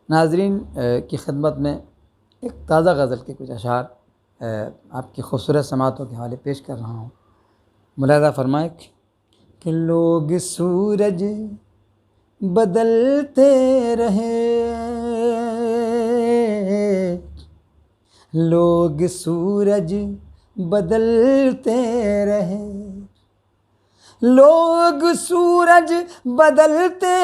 नाज़रीन की खिदमत में एक ताज़ा गज़ल के कुछ अशार आपकी खूबसूरत समातों के हवाले पेश कर रहा हूँ। मुलाहिज़ा फरमाएं कि लोग सूरज बदलते रहे, लोग सूरज बदलते रहे, लोग सूरज बदलते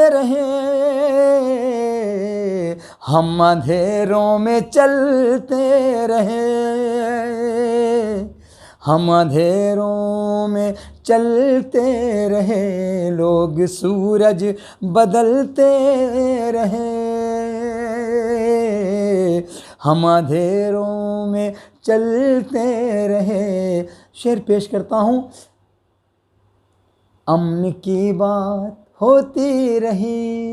रहे, हम अंधेरों में चलते रहे, हम अंधेरों में चलते रहे, लोग सूरज बदलते रहे, हम अंधेरों में चलते रहे। शेर पेश करता हूँ। अमन की बात होती रही,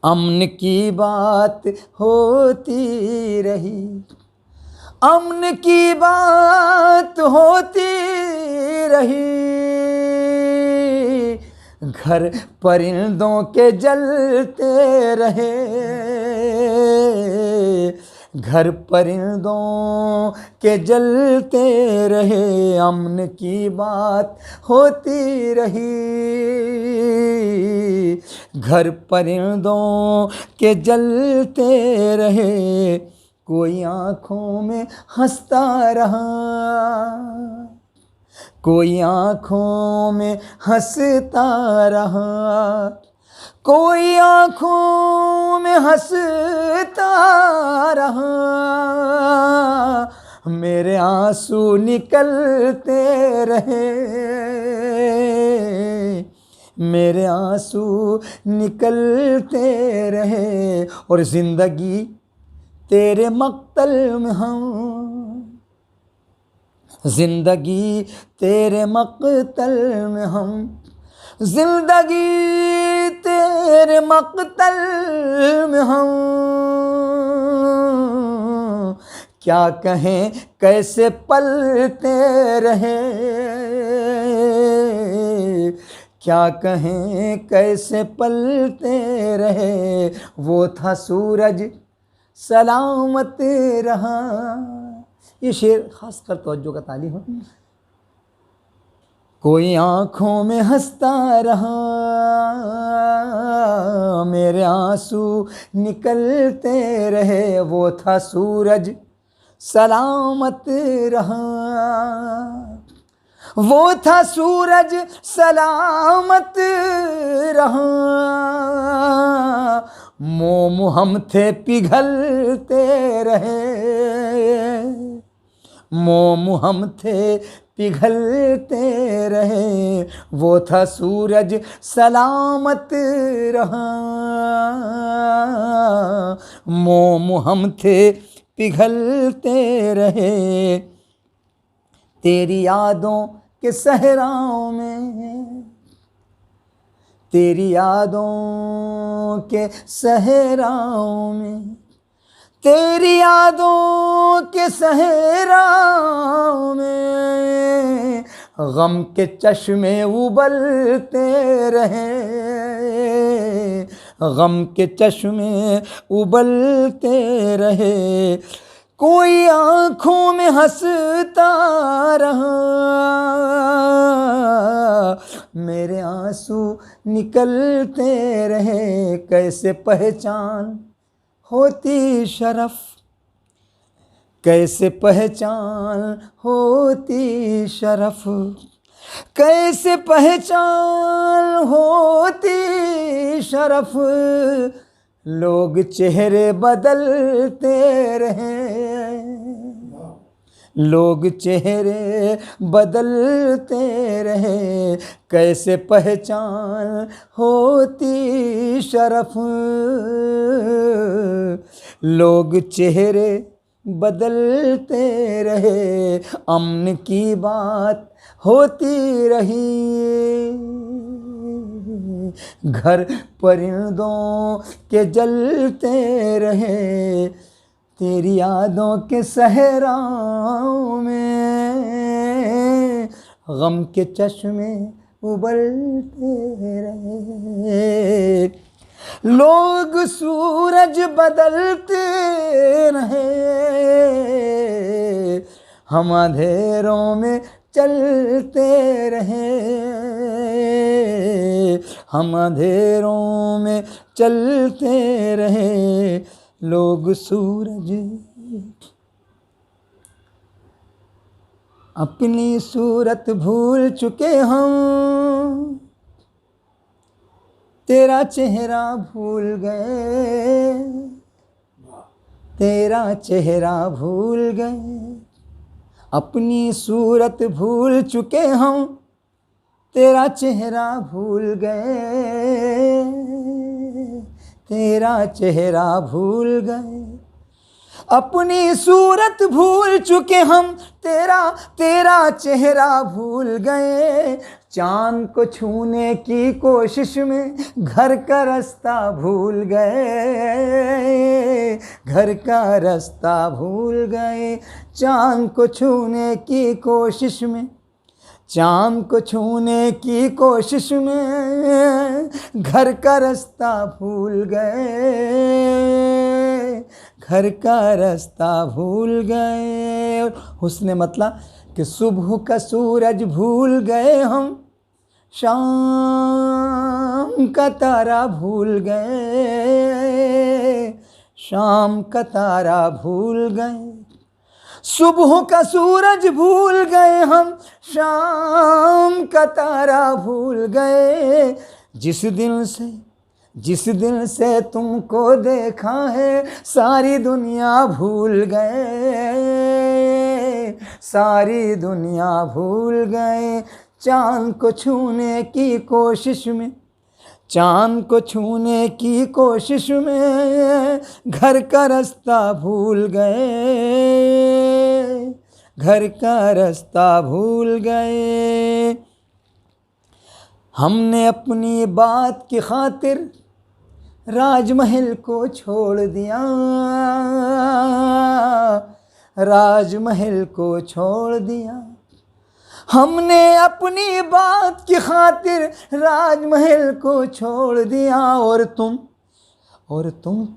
अमन की बात होती रही, अमन की बात होती रही, घर परिंदों के जलते रहे, घर परिंदों के जलते रहे, अमन की बात होती रही, घर परिंदों के जलते रहे, कोई आँखों में हंसता रहा, कोई आँखों में हंसता रहा, कोई आँखों में हंसता रहा, मेरे आंसू निकलते रहे, मेरे आंसू निकलते रहे, और ज़िंदगी तेरे मक़तल में हम, ज़िंदगी तेरे मक़तल में हम, ज़िंदगी तेरे मक़तल में हम, क्या कहें कैसे पलते रहे, क्या कहें कैसे पलते रहे, वो था सूरज सलामत रहा। ये शेर ख़ास कर तवज्जो का ताली हो। कोई आँखों में हंसता रहा, मेरे आंसू निकलते रहे, वो था सूरज सलामत रहा, वो था सूरज सलामत रहा, मोम हम थे पिघलते रहे, मोम हम थे पिघलते रहे, वो था सूरज सलामत रहा, मोम हम थे पिघलते रहे, तेरी यादों के सहराओं में, तेरी यादों के सहराओं में, तेरी यादों के सहराओं में, गम के चश्मे उबलते रहे, गम के चश्मे उबलते रहे, कोई आँखों में हंसता रहा, मेरे आंसू निकलते रहे, कैसे पहचान होती शरफ, कैसे पहचान होती शरफ, कैसे पहचान होती शरफ, लोग चेहरे बदलते रहे, लोग चेहरे बदलते रहे, कैसे पहचान होती शरफ, लोग चेहरे बदलते रहे, अमन की बात होती रही, घर परिंदों के जलते रहे, तेरी यादों के सहराओं में, गम के चश्मे उबलते रहे। लोग सूरज बदलते रहे, हम अंधेरों में चलते रहे, हम अंधेरों में चलते रहे। लोग सूरज अपनी सूरत भूल चुके हम, तेरा चेहरा भूल गए, तेरा चेहरा भूल गए। अपनी सूरत भूल चुके हम, तेरा चेहरा भूल गए, तेरा चेहरा भूल गए। अपनी सूरत भूल चुके हम, तेरा चेहरा भूल गए। चांद को छूने की कोशिश में घर का रास्ता भूल गए, घर का रास्ता भूल गए। चांद को छूने की कोशिश में, चांद को छूने की कोशिश में घर का रास्ता भूल गए, घर का रास्ता भूल गए। और हुस्न मतलब कि सुबह का सूरज भूल गए हम, शाम का तारा भूल गए, शाम का तारा भूल गए। सुबह का सूरज भूल गए हम, शाम का तारा भूल गए। जिस दिल से तुमको देखा है, सारी दुनिया भूल गए, सारी दुनिया भूल गए। चांद को छूने की कोशिश में, चांद को छूने की कोशिश में घर का रास्ता भूल गए, घर का रास्ता भूल गए। हमने अपनी बात की खातिर राजमहल को छोड़ दिया, राजमहल को छोड़ दिया। हमने अपनी बात की खातिर राजमहल को छोड़ दिया। और तुम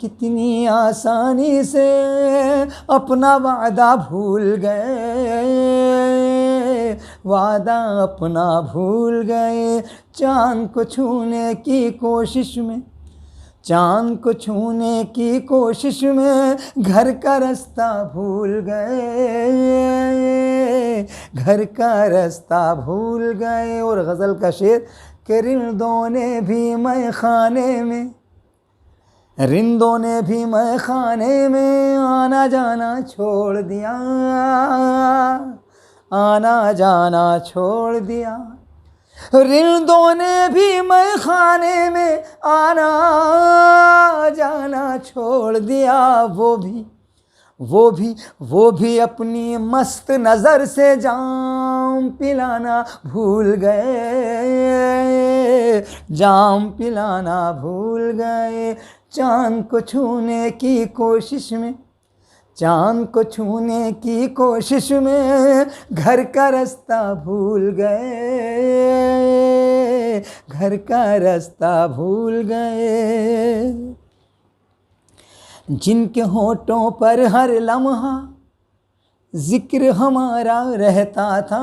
कितनी आसानी से अपना वादा भूल गए, वादा अपना भूल गए। चांद को छूने की कोशिश में, चांद को छूने की कोशिश में घर का रास्ता भूल गए, घर का रास्ता भूल गए। और गज़ल का शेर कि रिंदों ने भी मैखाने में, रिंदों ने भी मैखाने में आना जाना छोड़ दिया, आना जाना छोड़ दिया। रिंदों ने भी मैखाने में आना जाना छोड़ दिया। वो भी अपनी मस्त नज़र से जाम पिलाना भूल गए, जाम पिलाना भूल गए। चांद को छूने की कोशिश में, चांद को छूने की कोशिश में घर का रास्ता भूल गए, घर का रास्ता भूल गए। जिनके होठों पर हर लम्हा जिक्र हमारा रहता था,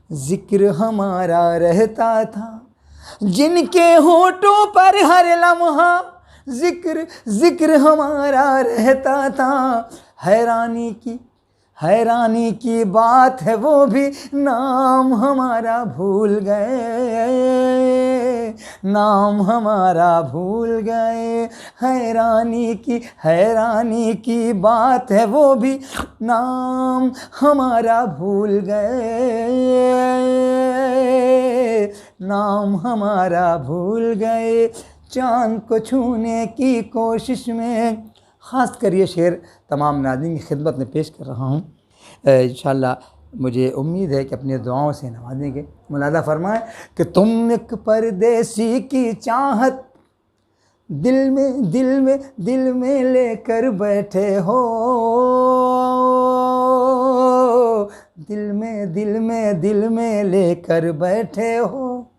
जिक्र हमारा रहता था। जिनके होठों पर हर लम्हा जिक्र हमारा रहता था। हैरानी की बात है वो भी नाम हमारा भूल गए, नाम हमारा भूल गए। हैरानी की बात है वो भी नाम हमारा भूल गए, नाम हमारा भूल गए। चांद को छूने की कोशिश में, ख़ास कर ये शेर तमाम नाज़रीन की खिदमत में पेश कर रहा हूँ। इंशाअल्लाह मुझे उम्मीद है कि अपनी दुआओं से नवाजेंगे। मुलादा फरमाएं कि तुम एक परदेसी की चाहत दिल में लेकर बैठे हो, दिल में लेकर बैठे हो।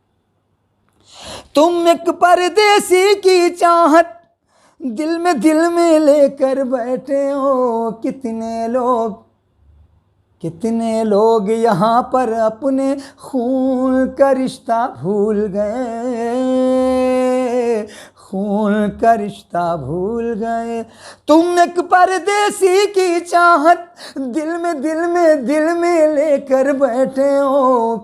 तुम एक परदेसी की चाहत दिल में लेकर बैठे हो। कितने लोग यहाँ पर अपने खून का रिश्ता भूल गए, खून का रिश्ता भूल गए। तुम एक परदेसी की चाहत दिल में लेकर बैठे हो।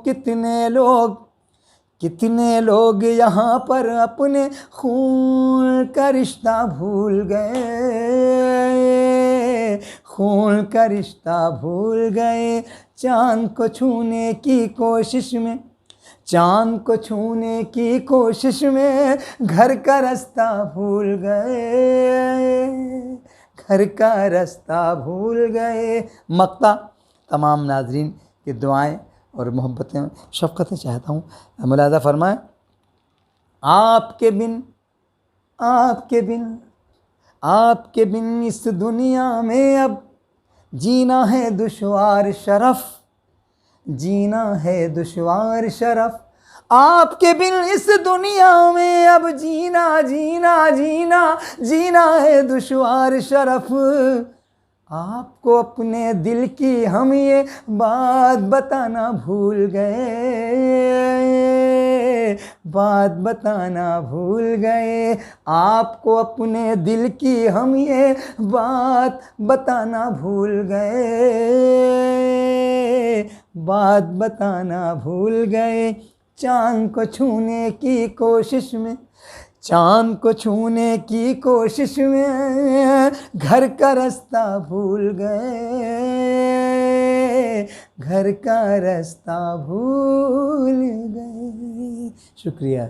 कितने लोग यहाँ पर अपने खून का रिश्ता भूल गए, खून का रिश्ता भूल गए। चांद को छूने की कोशिश में, चांद को छूने की कोशिश में घर का रास्ता भूल गए, घर का रास्ता भूल गए। मक्ता तमाम नाजरीन की दुआएं और मोहब्बतें शफ़क़तें चाहता हूँ। मुलाज़ा फरमाएं, आपके बिन इस दुनिया में अब जीना है दुश्वार शरफ़, जीना है दुश्वार शरफ़। आपके बिन इस दुनिया में अब जीना है दुश्वार शरफ़। आपको अपने दिल की हम ये बात बताना भूल गए, बात बताना भूल गए। आपको अपने दिल की हम ये बात बताना भूल गए, बात बताना भूल गए। चांद को छूने की कोशिश में, चांद को छूने की कोशिश में घर का रास्ता भूल गए, घर का रास्ता भूल गए। शुक्रिया।